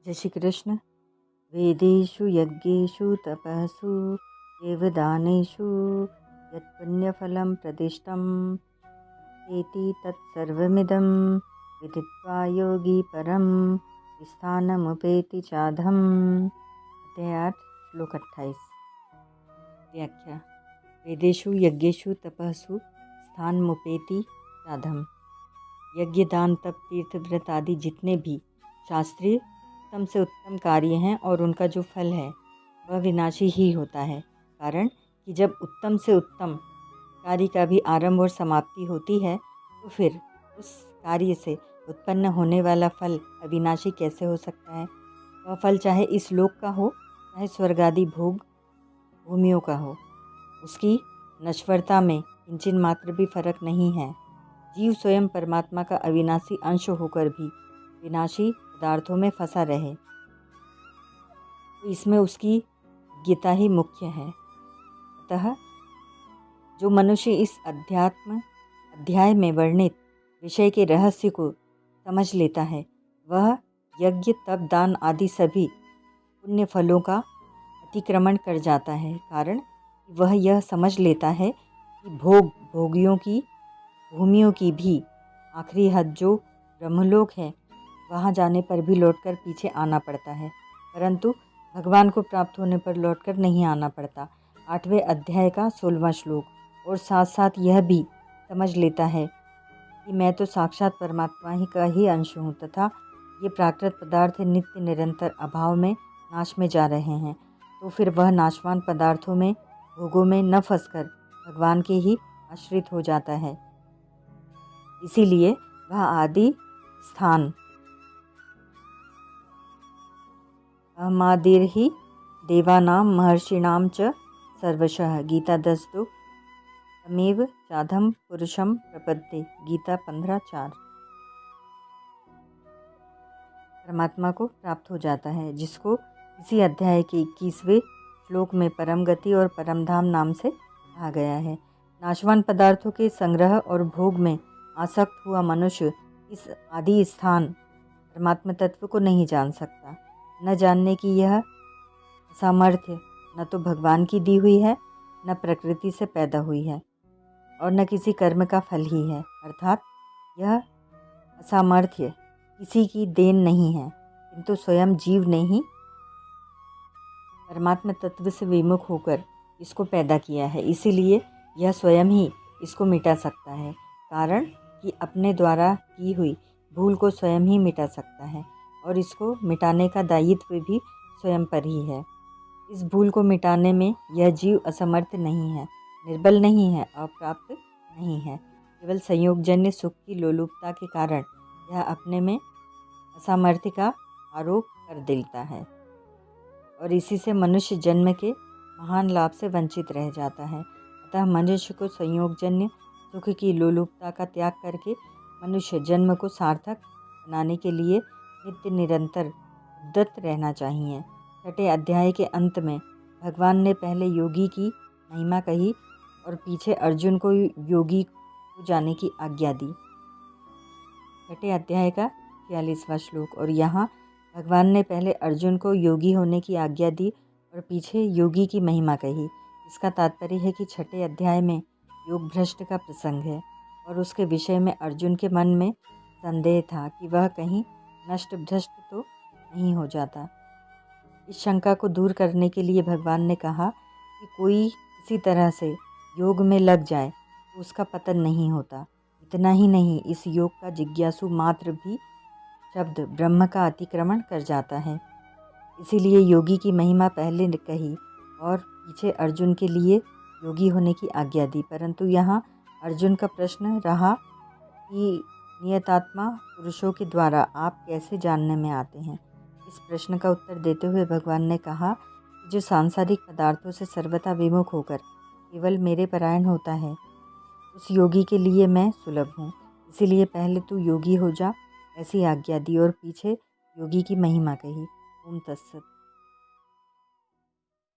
जय श्री कृष्ण। वेदेषु यज्ञेषु तपःसु देवदानेषु यत्पुण्यफलं प्रदिष्टं एति तत्सर्वमिदं विदित्वा योगी परं स्थानमुपेति चाधम। अध्याय 8 श्लोक 28। व्याख्या। वेदेषु यज्ञेषु तपःसु स्थानमुपेति चाधम। यज्ञ, दान, तप, तीर्थ, व्रत आदि जितने भी शास्त्रीय उत्तम से उत्तम कार्य हैं और उनका जो फल है वह विनाशी ही होता है। कारण कि जब उत्तम से उत्तम कार्य का भी आरंभ और समाप्ति होती है तो फिर उस कार्य से उत्पन्न होने वाला फल अविनाशी कैसे हो सकता है। वह फल चाहे इस लोक का हो चाहे स्वर्ग आदि भोग भूमियों का हो, उसकी नश्वरता में किंचिन मात्र भी फर्क नहीं है। जीव स्वयं परमात्मा का अविनाशी अंश होकर भी विनाशी पदार्थों में फंसा रहे तो इसमें उसकी गीता ही मुख्य है। अतः जो मनुष्य इस अध्याय में वर्णित विषय के रहस्य को समझ लेता है वह यज्ञ, तप, दान आदि सभी पुण्य फलों का अतिक्रमण कर जाता है। कारण वह यह समझ लेता है कि भोगियों की भूमियों की भी आखिरी हद जो ब्रह्मलोक है वहाँ जाने पर भी लौटकर पीछे आना पड़ता है, परंतु भगवान को प्राप्त होने पर लौटकर नहीं आना पड़ता। 8वें अध्याय का 16वां श्लोक। और साथ साथ यह भी समझ लेता है कि मैं तो साक्षात परमात्मा ही का ही अंश हूँ तथा ये प्राकृत पदार्थ नित्य निरंतर अभाव में नाश में जा रहे हैं, तो फिर वह नाशवान पदार्थों में भोगों में न फंसकर भगवान के ही आश्रित हो जाता है। इसीलिए वह आदि स्थान अहमादिर्हि देवानां महर्षिणां च सर्वशः गीता 10:2 तमेव चाधम पुरुषम प्रपद्ये गीता 15:4। परमात्मा को प्राप्त हो जाता है जिसको इसी अध्याय के 21वें श्लोक में परम गति और परम धाम नाम से कहा गया है। नाशवान पदार्थों के संग्रह और भोग में आसक्त हुआ मनुष्य इस आदि स्थान परमात्मा तत्व को नहीं जान सकता। न जानने की यह सामर्थ्य न तो भगवान की दी हुई है, न प्रकृति से पैदा हुई है और न किसी कर्म का फल ही है। अर्थात यह असामर्थ्य किसी की देन नहीं है, किंतु स्वयं जीव ने ही परमात्मा तत्व से विमुख होकर इसको पैदा किया है। इसीलिए यह स्वयं ही इसको मिटा सकता है। कारण कि अपने द्वारा की हुई भूल को स्वयं ही मिटा सकता है और इसको मिटाने का दायित्व भी स्वयं पर ही है। इस भूल को मिटाने में यह जीव असमर्थ नहीं है, निर्बल नहीं है, अप्राप्त नहीं है। केवल संयोगजन्य सुख की लोलुपता के कारण यह अपने में असामर्थ्य का आरोप कर देता है और इसी से मनुष्य जन्म के महान लाभ से वंचित रह जाता है। अतः मनुष्य को संयोगजन्य सुख की लोलुपता का त्याग करके मनुष्य जन्म को सार्थक बनाने के लिए नित्य निरंतर उद्यत रहना चाहिए। 6ठे अध्याय के अंत में भगवान ने पहले योगी की महिमा कही और पीछे अर्जुन को योगी को जाने की आज्ञा दी। 6ठे अध्याय का 46वां श्लोक। और यहाँ भगवान ने पहले अर्जुन को योगी होने की आज्ञा दी और पीछे योगी की महिमा कही। इसका तात्पर्य है कि 6ठे अध्याय में योग भ्रष्ट का प्रसंग है और उसके विषय में अर्जुन के मन में संदेह था कि वह कहीं नष्ट भ्रष्ट तो नहीं हो जाता। इस शंका को दूर करने के लिए भगवान ने कहा कि कोई किसी तरह से योग में लग जाए तो उसका पतन नहीं होता। इतना ही नहीं, इस योग का जिज्ञासु मात्र भी शब्द ब्रह्म का अतिक्रमण कर जाता है। इसीलिए योगी की महिमा पहले कही और पीछे अर्जुन के लिए योगी होने की आज्ञा दी। परंतु यहाँ अर्जुन का प्रश्न रहा कि नियतात्मा पुरुषों के द्वारा आप कैसे जानने में आते हैं। इस प्रश्न का उत्तर देते हुए भगवान ने कहा कि जो सांसारिक पदार्थों से सर्वथा विमुख होकर केवल मेरे परायण होता है उस योगी के लिए मैं सुलभ हूँ। इसीलिए पहले तू योगी हो जा ऐसी आज्ञा दी और पीछे योगी की महिमा कही। ओम तत्सत।